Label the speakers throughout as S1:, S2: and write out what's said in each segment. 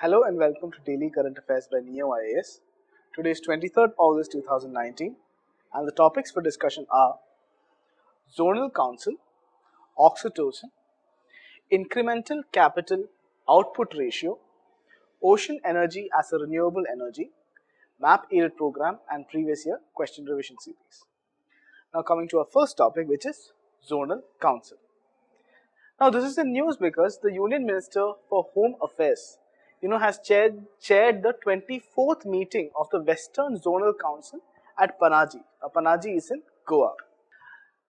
S1: Hello and welcome to Daily Current Affairs by Ekam IAS. Today is 23rd August 2019 and the topics for discussion are Zonal Council, Oxytocin, Incremental Capital Output Ratio, Ocean Energy as a Renewable Energy, Map Aided Program and Previous Year Question Revision Series. Now coming to our first topic, which is Zonal Council. Now this is in news because the Union Minister for Home Affairs has chaired the 24th meeting of the Western Zonal Council at Panaji. Panaji is in Goa.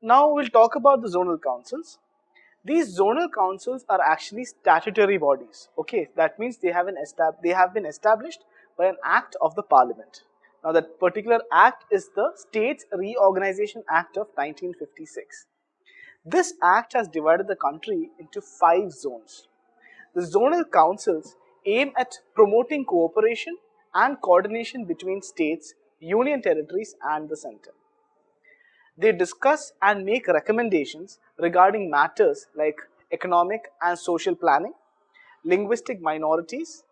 S1: Now we'll talk about the zonal councils. These zonal councils are actually statutory bodies. Okay, that means they have been established by an act of the Parliament. Now that particular act is the States Reorganization Act of 1956. This act has divided the country into 5 zones. The zonal councils aim at promoting cooperation and coordination between states, union territories and the centre. They discuss and make recommendations regarding matters like economic and social planning, linguistic minorities,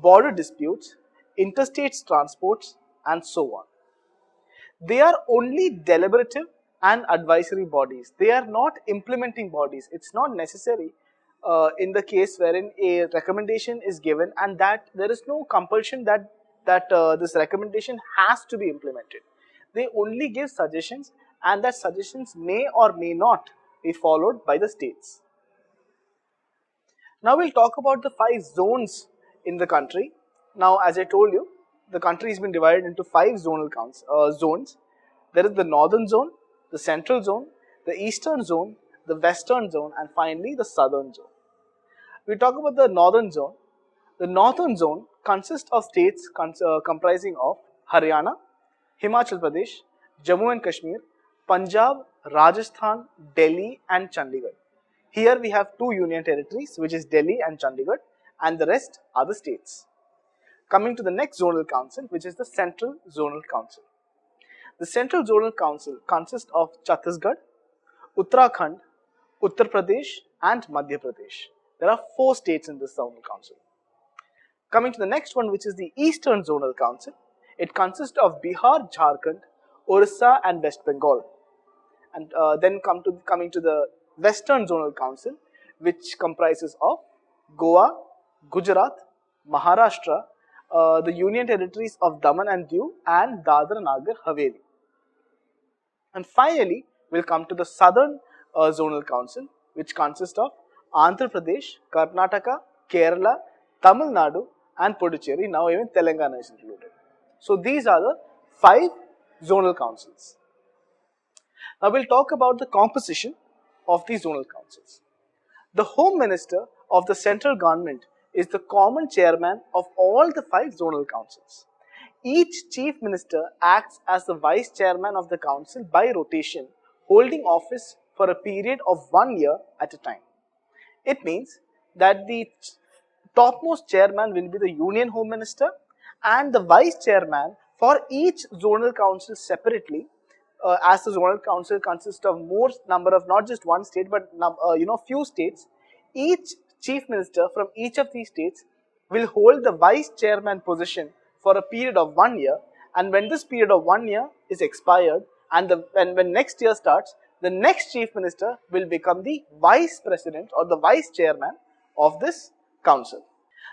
S1: border disputes, interstate transports and so on. They are only deliberative and advisory bodies. They are not implementing bodies. It's not necessary in the case wherein a recommendation is given and that there is no compulsion that this recommendation has to be implemented. They only give suggestions and that suggestions may or may not be followed by the states. Now we'll talk about the 5 zones in the country. Now as I told you, the country has been divided into 5 zonal zones. There is the northern zone, the central zone, the eastern zone, the western zone and finally the southern zone. We talk about the northern zone. The northern zone consists of states comprising of Haryana, Himachal Pradesh, Jammu and Kashmir, Punjab, Rajasthan, Delhi and Chandigarh. Here we have 2 union territories which is Delhi and Chandigarh and the rest are the states. Coming to the next zonal council which is the Central Zonal Council. The Central Zonal Council consists of Chhattisgarh, Uttarakhand, Uttar Pradesh and Madhya Pradesh. There are 4 states in this zonal council. Coming to the next one which is the Eastern Zonal Council. It consists of Bihar, Jharkhand, Orissa and West Bengal. And then coming to the Western Zonal Council which comprises of Goa, Gujarat, Maharashtra, the union territories of Daman and Diu and Dadra Nagar Haveli. And finally, we'll come to the Southern Zonal Council which consists of Andhra Pradesh, Karnataka, Kerala, Tamil Nadu and Puducherry. Now even Telangana is included. So these are the 5 zonal councils. Now we'll talk about the composition of these zonal councils. The Home Minister of the central government is the common chairman of all the 5 zonal councils. Each chief minister acts as the vice chairman of the council by rotation, holding office for a period of 1 year at a time. It means that the topmost chairman will be the Union Home Minister and the vice chairman for each zonal council separately, as the zonal council consists of more number of not just one state but few states. Each chief minister from each of these states will hold the vice chairman position for a period of 1 year, and when this period of 1 year is expired and when next year starts, the next chief minister will become the vice president or the vice chairman of this council.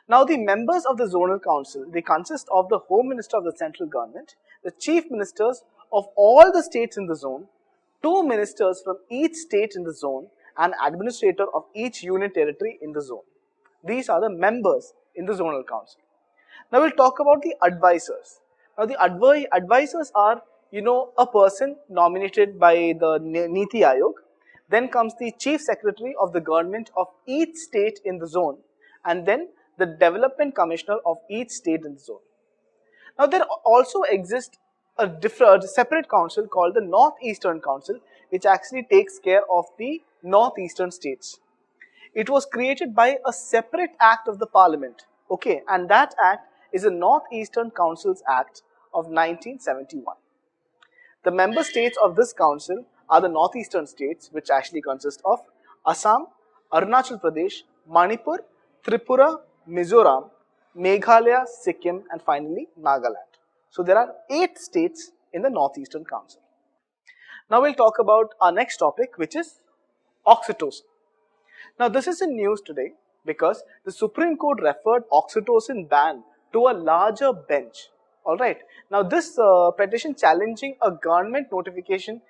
S1: Now the members of the zonal council, they consist of the Home Minister of the central government, the chief ministers of all the states in the zone, 2 ministers from each state in the zone and administrator of each union territory in the zone. These are the members in the zonal council. Now we'll talk about the advisors. Now the advisors are a person nominated by the Niti Aayog. Then comes the chief secretary of the government of each state in the zone and then the development commissioner of each state in the zone. Now there also exists a separate council called the Northeastern Council which actually takes care of the northeastern states. It was created by a separate act of the Parliament, okay, and that act is the Northeastern Councils Act of 1971. The member states of this council are the northeastern states which actually consist of Assam, Arunachal Pradesh, Manipur, Tripura, Mizoram, Meghalaya, Sikkim, and finally Nagaland. So there are 8 states in the Northeastern Council. Now we'll talk about our next topic, which is oxytocin. Now this is in news today because the Supreme Court referred oxytocin ban to a larger bench. Alright. Now this petition challenging a government notification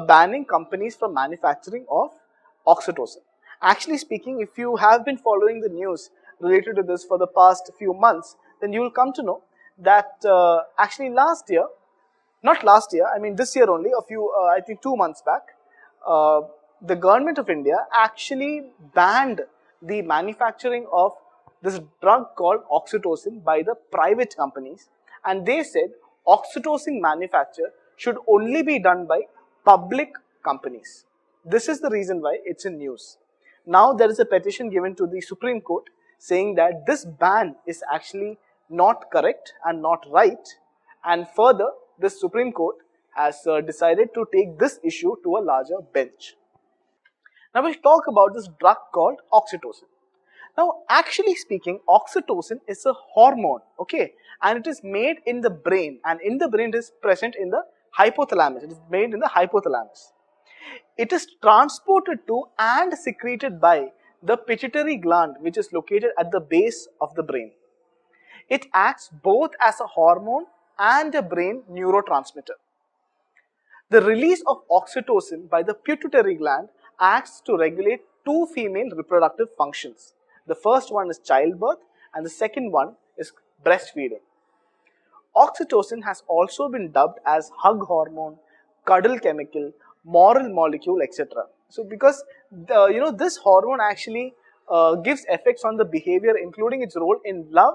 S1: banning companies from manufacturing of oxytocin. Actually speaking, if you have been following the news related to this for the past few months, then you will come to know that actually not last year, I mean this year only, I think 2 months back, uh, the government of India actually banned the manufacturing of this drug called oxytocin by the private companies, and they said oxytocin manufacture should only be done by public companies. This is the reason why it's in news. Now there is a petition given to the Supreme Court saying that this ban is actually not correct and not right, and further the Supreme Court has decided to take this issue to a larger bench. Now we'll talk about this drug called oxytocin. Now actually speaking, oxytocin is a hormone, okay, and it is made in the brain, and in the brain it is present in the hypothalamus. It is made in the hypothalamus. It is transported to and secreted by the pituitary gland, which is located at the base of the brain. It acts both as a hormone and a brain neurotransmitter. The release of oxytocin by the pituitary gland acts to regulate 2 female reproductive functions. The first one is childbirth and the second one is breastfeeding. Oxytocin has also been dubbed as hug hormone, cuddle chemical, moral molecule, etc. So because this hormone actually gives effects on the behavior, including its role in love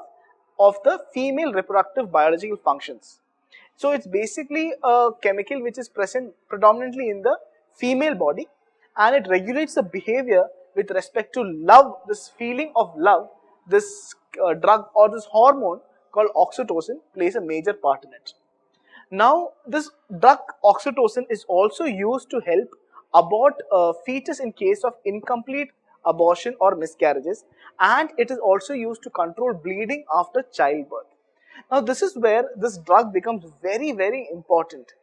S1: of the female reproductive biological functions. So it's basically a chemical which is present predominantly in the female body, and it regulates the behavior with respect to love, this feeling of love. This drug or this hormone called oxytocin plays a major part in it. Now this drug oxytocin is also used to help abort fetus in case of incomplete abortion or miscarriages, and it is also used to control bleeding after childbirth. Now this is where this drug becomes very, very important.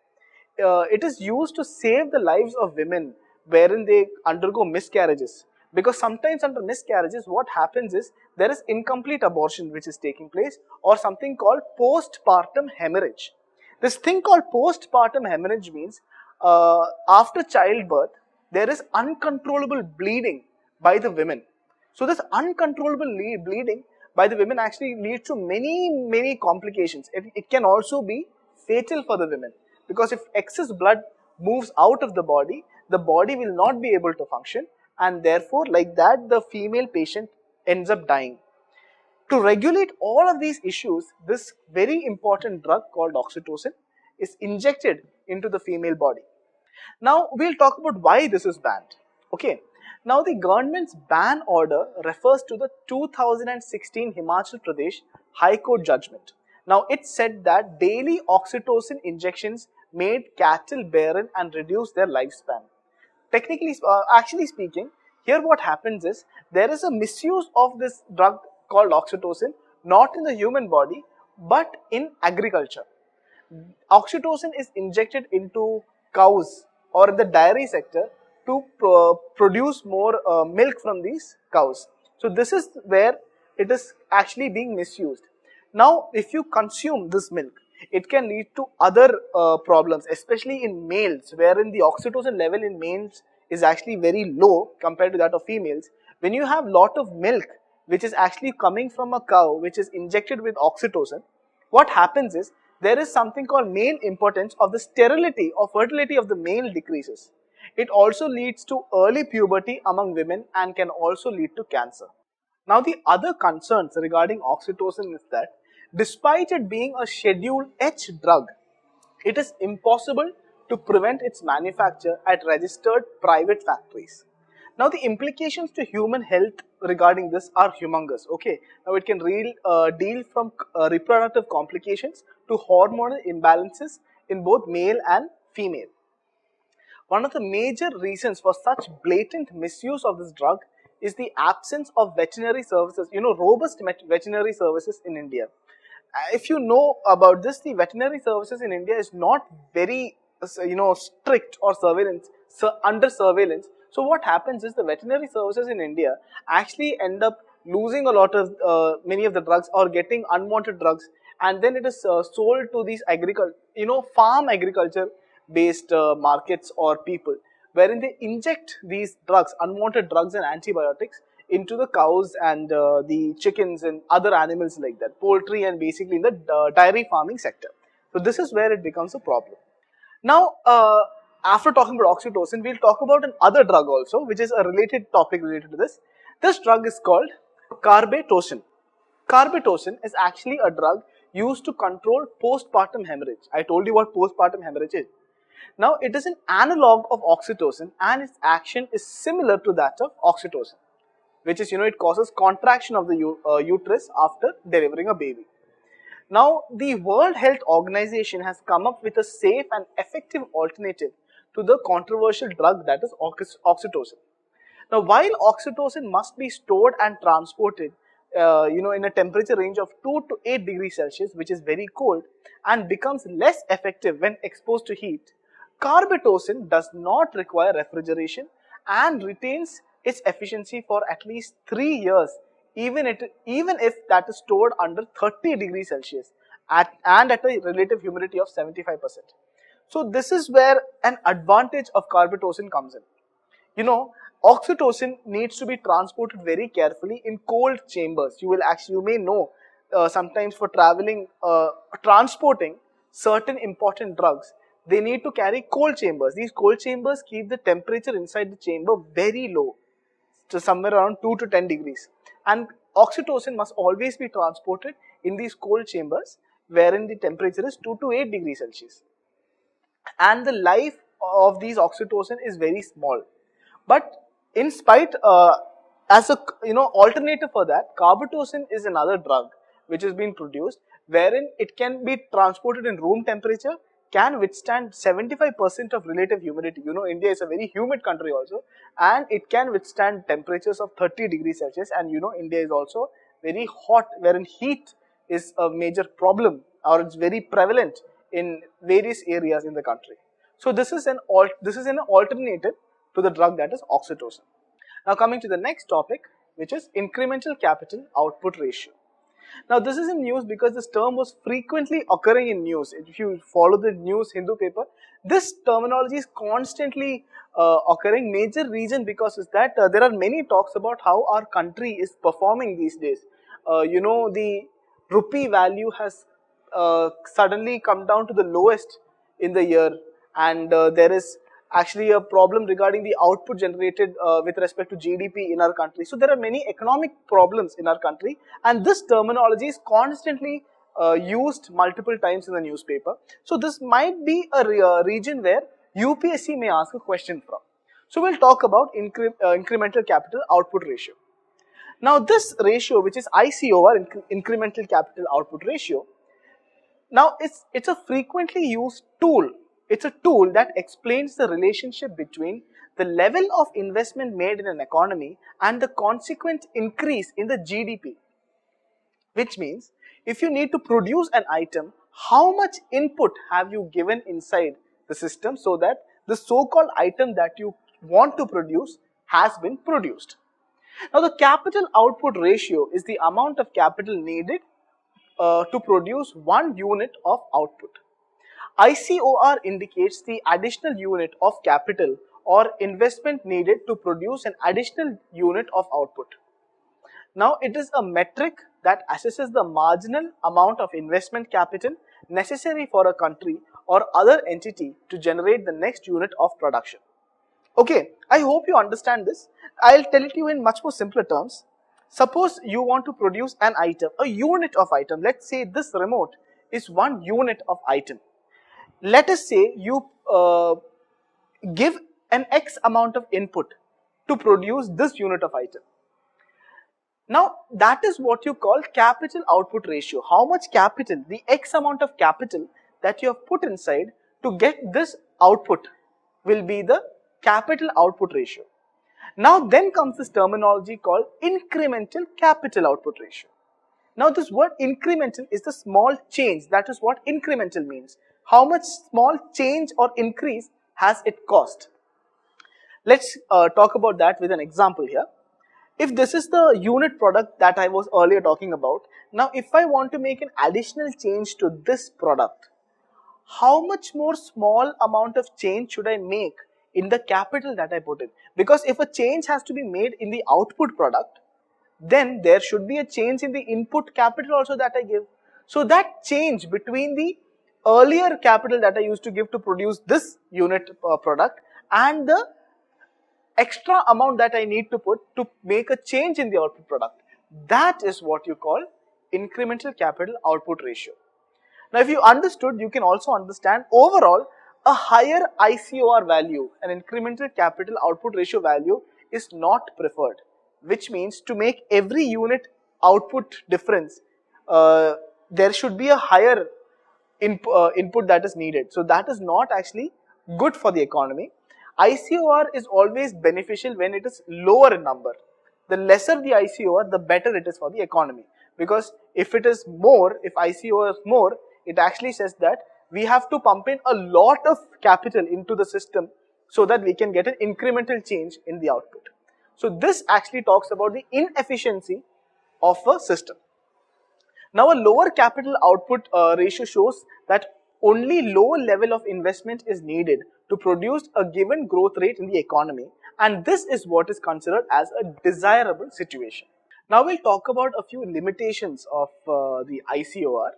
S1: It is used to save the lives of women wherein they undergo miscarriages, because sometimes under miscarriages what happens is there is incomplete abortion which is taking place, or something called postpartum hemorrhage. This thing called postpartum hemorrhage means after childbirth there is uncontrollable bleeding by the women. So this uncontrollable bleeding by the women actually leads to many complications. It can also be fatal for the women, because if excess blood moves out of the body will not be able to function, and therefore like that the female patient ends up dying. To regulate all of these issues, this very important drug called oxytocin is injected into the female body. Now we'll talk about why this is banned. Okay. Now the government's ban order refers to the 2016 Himachal Pradesh High Court judgment. Now it said that daily oxytocin injections made cattle barren and reduced their lifespan. Actually speaking, here what happens is there is a misuse of this drug called oxytocin, not in the human body but in agriculture. Oxytocin is injected into cows or in the dairy sector to produce more milk from these cows. So this is where it is actually being misused. Now if you consume this milk, it can lead to other problems, especially in males, wherein the oxytocin level in males is actually very low compared to that of females. When you have lot of milk which is actually coming from a cow which is injected with oxytocin, what happens is there is something called male impotence, of the sterility or fertility of the male decreases. It also leads to early puberty among women and can also lead to cancer. Now the other concerns regarding oxytocin is that despite it being a Schedule H drug, it is impossible to prevent its manufacture at registered private factories. Now the implications to human health regarding this are humongous. Okay, now it can deal from reproductive complications to hormonal imbalances in both male and female. One of the major reasons for such blatant misuse of this drug is the absence of veterinary services, robust veterinary services in India. If you know about this, the veterinary services in India is not very, strict or under surveillance. So what happens is the veterinary services in India actually end up losing a lot of many of the drugs or getting unwanted drugs, and then it is sold to these farm agriculture based markets or people, wherein they inject these drugs, unwanted drugs and antibiotics into the cows and the chickens and other animals like that, poultry and basically in the dairy farming sector. So this is where it becomes a problem. Now, after talking about oxytocin, we'll talk about another drug also, which is a related topic related to this. This drug is called Carbapenem. Carbapenem is actually a drug used to control postpartum hemorrhage. I told you what postpartum hemorrhage is. Now, it is an analog of oxytocin and its action is similar to that of oxytocin, which is, it causes contraction of the uterus after delivering a baby. Now, the World Health Organization has come up with a safe and effective alternative to the controversial drug that is oxytocin. Now, while oxytocin must be stored and transported, in a temperature range of 2 to 8 degrees Celsius, which is very cold, and becomes less effective when exposed to heat, Carbapenem does not require refrigeration and retains its efficiency for at least 3 years, even if that is stored under 30 degrees Celsius and at a relative humidity of 75%. So this is where an advantage of Carbapenem comes in. Oxytocin needs to be transported very carefully in cold chambers. You may know sometimes for traveling, transporting certain important drugs, they need to carry cold chambers. These cold chambers keep the temperature inside the chamber very low, to somewhere around 2 to 10 degrees. And oxytocin must always be transported in these cold chambers wherein the temperature is 2 to 8 degrees Celsius. And the life of these oxytocin is very small. But in spite, as a alternative for that, Carbapenem is another drug which has been produced wherein it can be transported in room temperature, can withstand 75% of relative humidity. India is a very humid country also, and it can withstand temperatures of 30 degrees Celsius. And India is also very hot, wherein heat is a major problem, or it's very prevalent in various areas in the country. So this is an alternative to the drug that is oxytocin. Now coming to the next topic, which is incremental capital output ratio. Now this is in news because this term was frequently occurring in news. If you follow the news Hindu paper, this terminology is constantly occurring. Major reason because is that there are many talks about how our country is performing these days. The rupee value has suddenly come down to the lowest in the year, and there is actually a problem regarding the output generated with respect to GDP in our country. So there are many economic problems in our country, and this terminology is constantly used multiple times in the newspaper. So this might be a region where UPSC may ask a question from. So we'll talk about incremental capital output ratio. Now this ratio, which is ICOR, incremental capital output ratio, now it's a frequently used tool. It's a tool that explains the relationship between the level of investment made in an economy and the consequent increase in the GDP. Which means, if you need to produce an item, how much input have you given inside the system so that the so-called item that you want to produce has been produced. Now the capital output ratio is the amount of capital needed to produce 1 unit of output. ICOR indicates the additional unit of capital or investment needed to produce an additional unit of output. Now it is a metric that assesses the marginal amount of investment capital necessary for a country or other entity to generate the next unit of production. Okay, I hope you understand this. I'll tell it to you in much more simpler terms. Suppose you want to produce an item, a unit of item. Let's say this remote is 1 unit of item. Let us say you give an X amount of input to produce this unit of item. Now that is what you call capital output ratio. How much capital, the X amount of capital that you have put inside to get this output will be the capital output ratio. Now then comes this terminology called incremental capital output ratio. Now this word incremental is the small change. That is what incremental means. How much small change or increase has it cost? Let's talk about that with an example here. If this is the unit product that I was earlier talking about, now if I want to make an additional change to this product, how much more small amount of change should I make in the capital that I put in? Because if a change has to be made in the output product, then there should be a change in the input capital also that I give. So that change between the earlier capital that I used to give to produce this unit product and the extra amount that I need to put to make a change in the output product, that is what you call incremental capital output ratio. Now if you understood, you can also understand overall a higher ICOR value, an incremental capital output ratio value, is not preferred, which means to make every unit output difference, there should be a higher input that is needed. So that is not actually good for the economy. ICOR is always beneficial when it is lower in number. The lesser the ICOR, the better it is for the economy. Because if it is more, if ICOR is more, it actually says that we have to pump in a lot of capital into the system so that we can get an incremental change in the output. So this actually talks about the inefficiency of a system. Now a lower capital output ratio shows that only low level of investment is needed to produce a given growth rate in the economy, and this is what is considered as a desirable situation. Now we'll talk about a few limitations of the ICOR.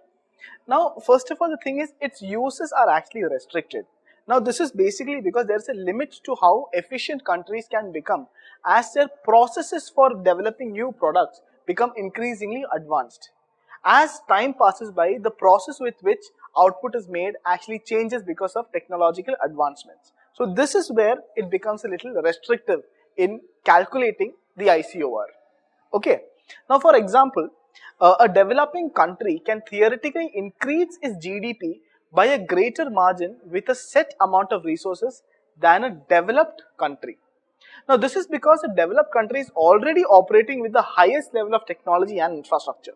S1: Now first of all, the thing is its uses are actually restricted. Now this is basically because there is a limit to how efficient countries can become as their processes for developing new products become increasingly advanced. As time passes by, the process with which output is made actually changes because of technological advancements. So this is where it becomes a little restrictive in calculating the ICOR. Okay. Now for example, a developing country can theoretically increase its GDP by a greater margin with a set amount of resources than a developed country. Now this is because a developed country is already operating with the highest level of technology and infrastructure.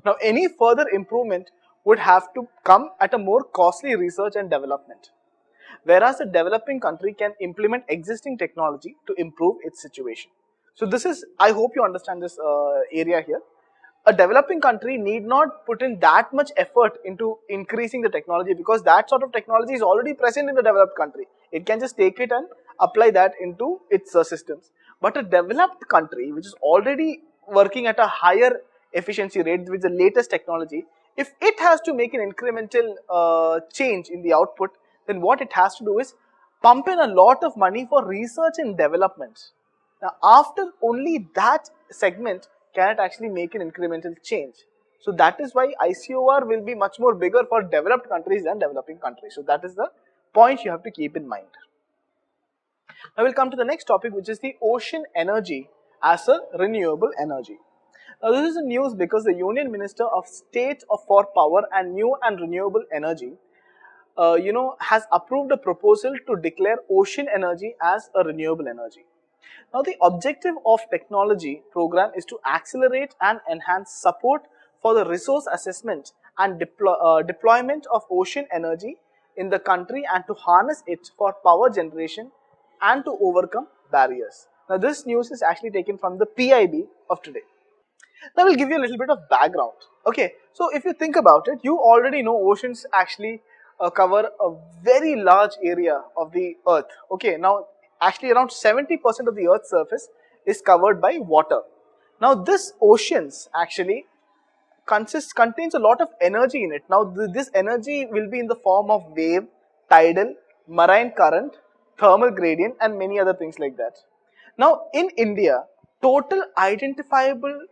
S1: Now any further improvement would have to come at a more costly research and development, whereas a developing country can implement existing technology to improve its situation. So this is, I hope you understand this area here. A developing country need not put in that much effort into increasing the technology because that sort of technology is already present in the developed country. It can just take it and apply that into its systems. But a developed country which is already working at a higher efficiency rate with the latest technology, if it has to make an incremental change in the output, then what it has to do is pump in a lot of money for research and development. Now after only that segment can it actually make an incremental change. So that is why ICOR will be much more bigger for developed countries than developing countries. So that is the point you have to keep in mind. Now we'll come to the next topic, which is the ocean energy as a renewable energy. Now this is a news because the Union Minister of State for Power and New and Renewable Energy has approved a proposal to declare ocean energy as a renewable energy. Now the objective of technology program is to accelerate and enhance support for the resource assessment and deployment of ocean energy in the country and to harness it for power generation and to overcome barriers. Now this news is actually taken from the PIB of today. Now we'll give you a little bit of background. Okay, so if you think about it, you already know oceans actually cover a very large area of the earth. Okay, now actually around 70% of the earth's surface is covered by water. Now this oceans actually contains a lot of energy in it. Now this energy will be in the form of wave, tidal, marine current, thermal gradient and many other things like that. Now in India, total identifiable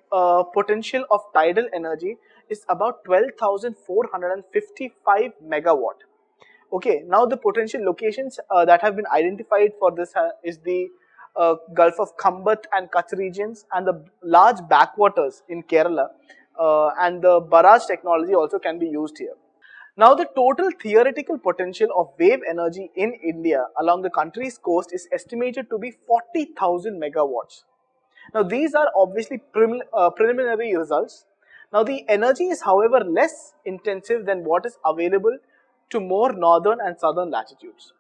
S1: potential of tidal energy is about 12,455 megawatt. Okay, now the potential locations that have been identified for this is the Gulf of Khambat and Kutch regions and the large backwaters in Kerala, and the barrage technology also can be used here. Now, the total theoretical potential of wave energy in India along the country's coast is estimated to be 40,000 megawatts. Now, these are obviously preliminary results. Now, the energy is, however, less intensive than what is available to more northern and southern latitudes.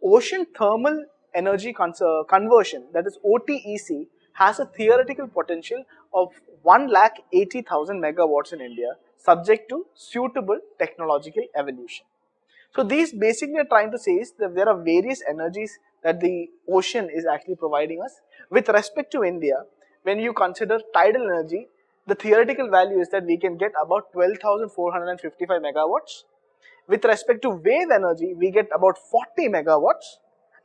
S1: Ocean thermal energy conversion, that is OTEC, has a theoretical potential of 1,80,000 megawatts in India, subject to suitable technological evolution. So these basically are trying to say is that there are various energies that the ocean is actually providing us. With respect to India, when you consider tidal energy, the theoretical value is that we can get about 12,455 megawatts. With respect to wave energy, we get about 40 megawatts.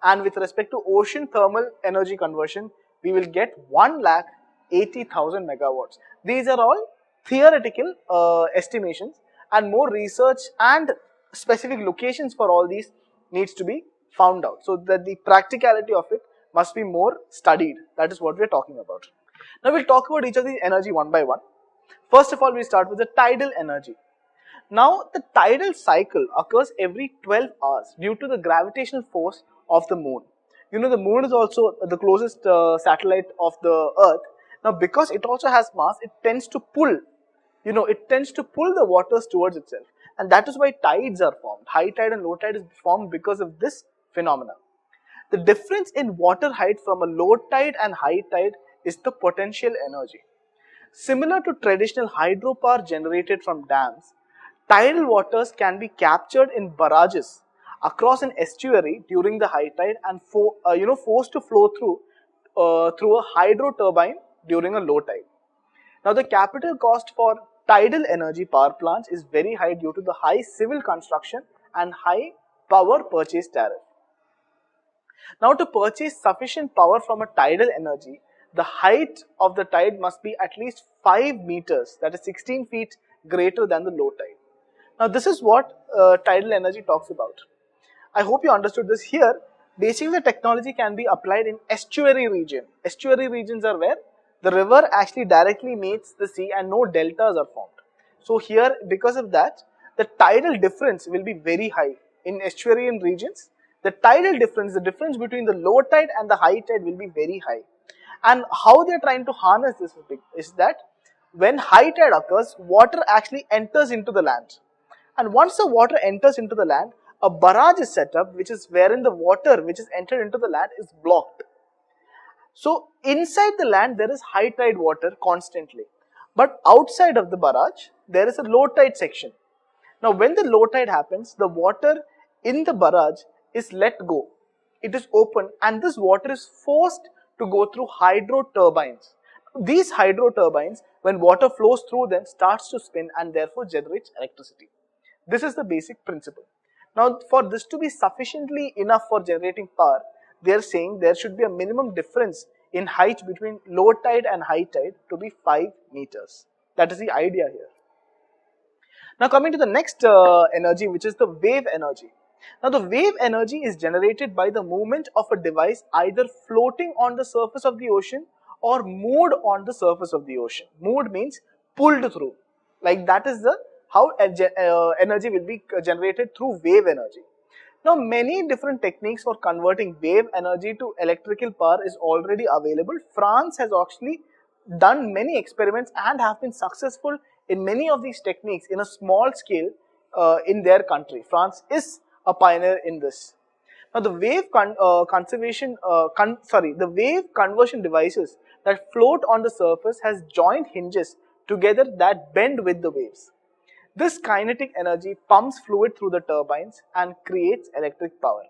S1: And with respect to ocean thermal energy conversion, we will get 1,80,000 megawatts. These are all theoretical estimations, and more research and specific locations for all these needs to be found out, so that the practicality of it must be more studied. That is what we are talking about. Now we'll talk about each of these energy one by one. First of all, we start with the tidal energy. Now, the tidal cycle occurs every 12 hours due to the gravitational force of the moon. You know, the moon is also the closest satellite of the earth. Now, because it also has mass, it tends to pull, the waters towards itself. And that is why tides are formed. High tide and low tide is formed because of this phenomenon. The difference in water height from a low tide and high tide is the potential energy. Similar to traditional hydropower generated from dams, tidal waters can be captured in barrages across an estuary during the high tide and forced to flow through a hydro turbine during a low tide. Now, the capital cost for tidal energy power plants is very high due to the high civil construction and high power purchase tariff. Now, to purchase sufficient power from a tidal energy, the height of the tide must be at least 5 meters, that is 16 feet greater than the low tide. Now, this is what tidal energy talks about. I hope you understood this. Here, basically the technology can be applied in estuary region. Estuary regions are where the river actually directly meets the sea and no deltas are formed. So here, because of that, the tidal difference will be very high. In estuarian regions, the tidal difference, the difference between the low tide and the high tide will be very high. And how they are trying to harness this is that when high tide occurs, water actually enters into the land. And once the water enters into the land, a barrage is set up, which is wherein the water which is entered into the land is blocked. So inside the land there is high tide water constantly, but outside of the barrage there is a low tide section. Now when the low tide happens, the water in the barrage is let go. It is open and this water is forced to go through hydro turbines. These hydro turbines, when water flows through them, starts to spin and therefore generates electricity. This is the basic principle. Now, for this to be sufficiently enough for generating power, they are saying there should be a minimum difference in height between low tide and high tide to be 5 meters. That is the idea here. Now, coming to the next energy, which is the wave energy. Now, the wave energy is generated by the movement of a device either floating on the surface of the ocean or moved on the surface of the ocean. Moved means pulled through. Like that is the how energy will be generated through wave energy. Now, many different techniques for converting wave energy to electrical power is already available. France has actually done many experiments and have been successful in many of these techniques in a small scale in their country. France is a pioneer in this. Now, the wave conversion devices that float on the surface has joint hinges together that bend with the waves. This kinetic energy pumps fluid through the turbines and creates electric power.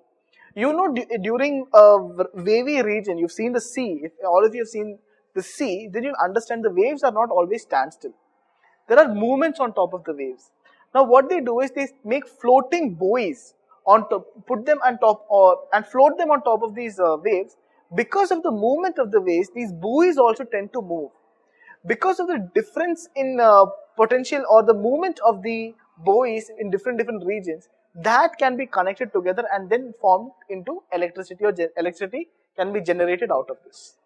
S1: You know, during a wavy region, you've seen the sea. If all of you have seen the sea, then you understand the waves are not always standstill. There are movements on top of the waves. Now, what they do is they make floating buoys on top, put them on top, and float them on top of these waves. Because of the movement of the waves, these buoys also tend to move. Because of the difference in potential or the movement of the buoys in different regions, that can be connected together and then formed into electricity, or electricity can be generated out of this.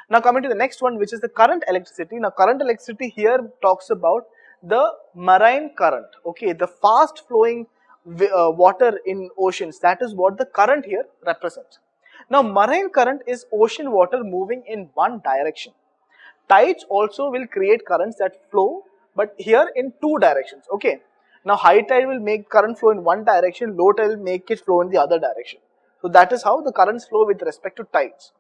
S1: Now, coming to the next one, which is the current electricity. Now, current electricity here talks about the marine current. Okay, the fast flowing water in oceans, that is what the current here represents. Now, marine current is ocean water moving in one direction. Tides also will create currents that flow, but here in two directions. Okay. Now, high tide will make current flow in one direction, low tide will make it flow in the other direction. So that is how the currents flow with respect to tides.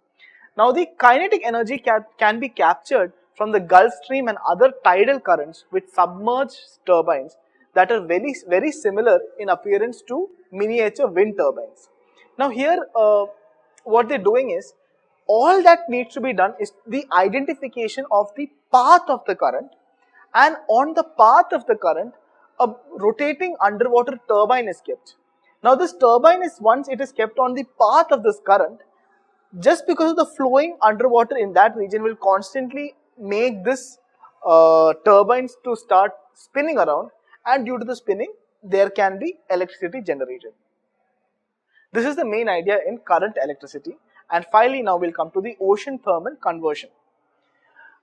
S1: Now, the kinetic energy can be captured from the Gulf Stream and other tidal currents with submerged turbines that are very similar in appearance to miniature wind turbines. Now, here what they're doing is, all that needs to be done is the identification of the path of the current, and on the path of the current, a rotating underwater turbine is kept. Now, this turbine is, once it is kept on the path of this current, just because of the flowing underwater in that region will constantly make this turbines to start spinning around, and due to the spinning there can be electricity generated. This is the main idea in current electricity. And finally, now we'll come to the ocean thermal conversion.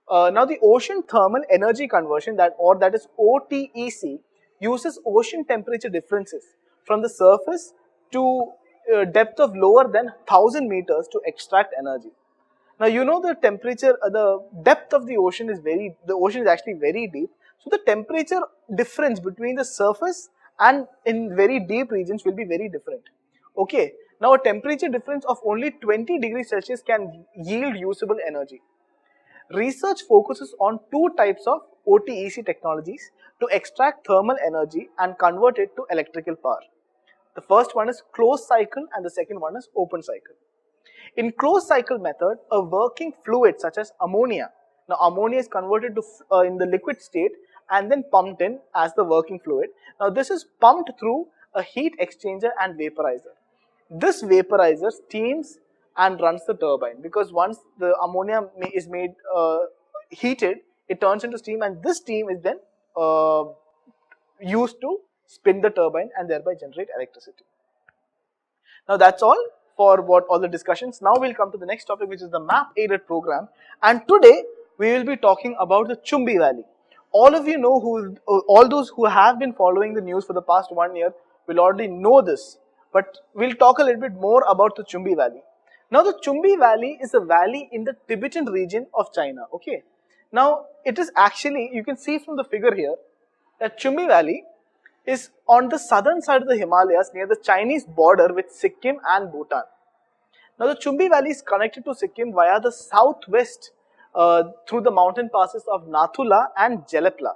S1: Now, the ocean thermal energy conversion, that is OTEC, uses ocean temperature differences from the surface to depth of lower than 1000 meters to extract energy. Now, you know the temperature, the depth of the ocean is actually very deep. So, the temperature difference between the surface and in very deep regions will be very different. Okay. Now, a temperature difference of only 20 degrees Celsius can yield usable energy. Research focuses on two types of OTEC technologies to extract thermal energy and convert it to electrical power. The first one is closed cycle and the second one is open cycle. In closed cycle method, a working fluid such as ammonia, now ammonia is converted to in the liquid state and then pumped in as the working fluid. Now, this is pumped through a heat exchanger and vaporizer. This vaporizer steams and runs the turbine, because once the ammonia is made heated, it turns into steam, and this steam is then used to spin the turbine and thereby generate electricity. Now, that's all for all the discussions. Now we'll come to the next topic, which is the map aided program, and today we will be talking about the Chumby Valley. All of you know, all those who have been following the news for the past 1 year will already know this, but we'll talk a little bit more about the Chumby Valley. Now, the Chumby Valley is a valley in the Tibetan region of China. Okay. Now, it is actually, you can see from the figure here, that Chumby Valley is on the southern side of the Himalayas near the Chinese border with Sikkim and Bhutan. Now, the Chumby Valley is connected to Sikkim via the southwest through the mountain passes of Nathula and Jelepla.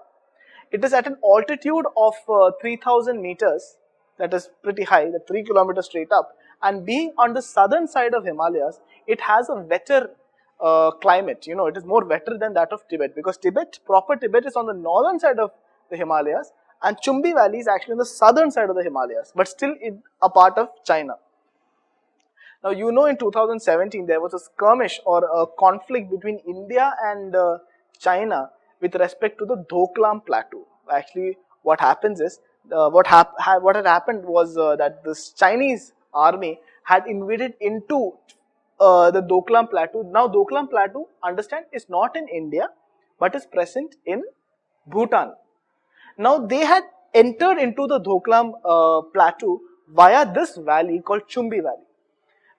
S1: It is at an altitude of 3000 meters, that is pretty high, the 3 kilometers straight up, and being on the southern side of Himalayas, it has a wetter climate. You know, it is more wetter than that of Tibet, because proper Tibet is on the northern side of the Himalayas, and Chumby Valley is actually on the southern side of the Himalayas, but still a part of China. Now, you know, in 2017 there was a skirmish or a conflict between India and China with respect to the Doklam Plateau. Actually, what happens is, what had happened was that this Chinese army had invaded into the Doklam Plateau. Now, Doklam Plateau, understand, is not in India, but is present in Bhutan. Now, they had entered into the Doklam Plateau via this valley called Chumby Valley.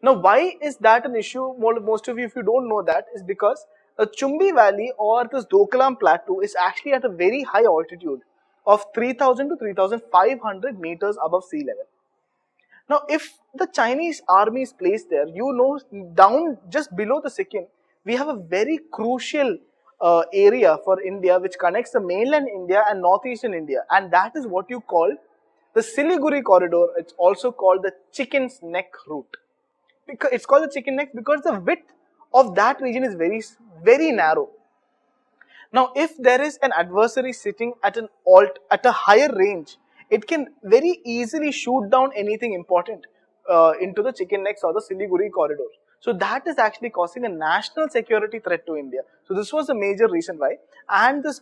S1: Now, why is that an issue? Most of you, if you don't know that, is because the Chumby Valley or this Doklam Plateau is actually at a very high altitude of 3000 to 3500 meters above sea level. Now, if the Chinese army is placed there, you know, down just below the Sikkim, we have a very crucial area for India which connects the mainland India and northeastern India, and that is what you call the Siliguri corridor. It's also called the Chicken's Neck route. It's called the Chicken Neck because the width of that region is very narrow. Now, if there is an adversary sitting at a higher range, it can very easily shoot down anything important into the Chicken Necks or the Siliguri corridor. So that is actually causing a national security threat to India. So this was a major reason why. And this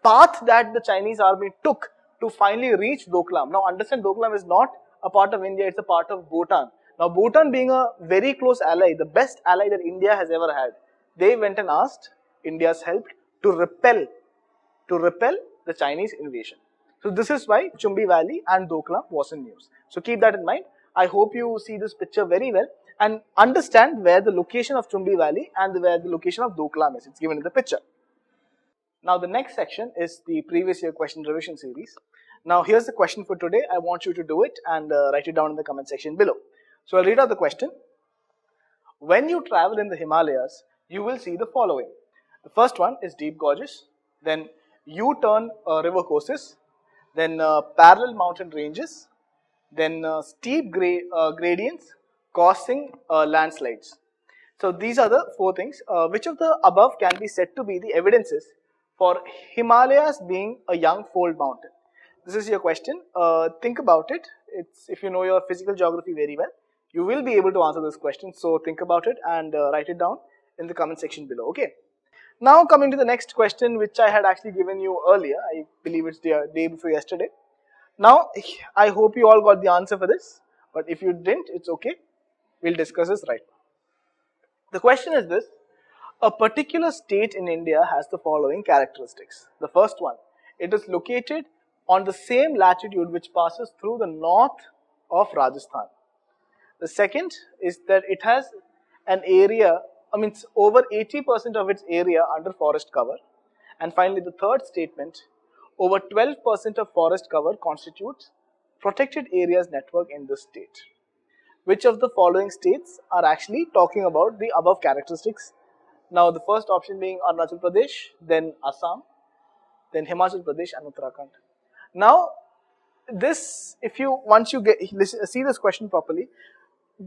S1: path that the Chinese army took to finally reach Doklam. Now, understand, Doklam is not a part of India, it's a part of Bhutan. Now, Bhutan being a very close ally, the best ally that India has ever had, they went and asked India's help to repel the Chinese invasion. So this is why Chumby Valley and Doklam was in news. So keep that in mind. I hope you see this picture very well and understand where the location of Chumby Valley and where the location of Doklam is. It's given in the picture. Now the next section is the previous year question revision series. Now here's the question for today. I want you to do it and write it down in the comment section below. So I'll read out the question. When you travel in the Himalayas, you will see the following. The first one is deep gorges, then U-turn river courses, then parallel mountain ranges, then steep gradients causing landslides. So these are the four things. Which of the above can be said to be the evidences for Himalayas being a young fold mountain? This is your question. Think about it. If you know your physical geography very well, you will be able to answer this question. So think about it and write it down in the comment section below. Okay. Now coming to the next question, which I had actually given you earlier. I believe it's the day before yesterday. Now I hope you all got the answer for this. But if you didn't, it's okay. We'll discuss this right now. The question is this. A particular state in India has the following characteristics. The first one, it is located on the same latitude which passes through the north of Rajasthan. The second is that it has an area, over 80% of its area under forest cover. And finally, the third statement, over 12% of forest cover constitutes protected areas network in this state. Which of the following states are actually talking about the above characteristics? Now, the first option being Arunachal Pradesh, then Assam, then Himachal Pradesh and Uttarakhand. Now, this, once you see this question properly,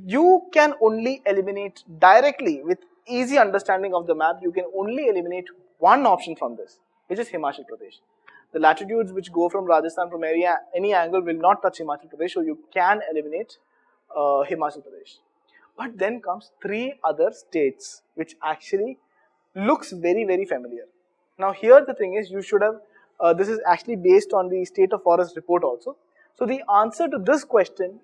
S1: you can only eliminate directly with easy understanding of the map. You can only eliminate one option from this, which is Himachal Pradesh. The latitudes which go from Rajasthan from any angle will not touch Himachal Pradesh, so you can eliminate Himachal Pradesh. But then comes three other states which actually looks very, very familiar. Now here the thing is, you should have, this is actually based on the state of forest report also. So the answer to this question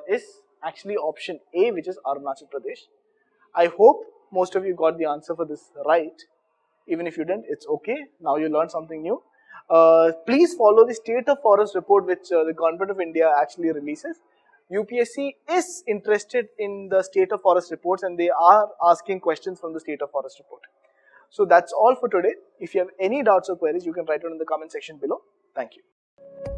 S1: is actually option A, which is Arunachal Pradesh. I hope most of you got the answer for this right. Even if you didn't, it's okay. Now you learned something new. Please follow the state of forest report which the government of India actually releases. UPSC is interested in the state of forest reports and they are asking questions from the state of forest report. So that's all for today. If you have any doubts or queries, you can write it in the comment section below. Thank you.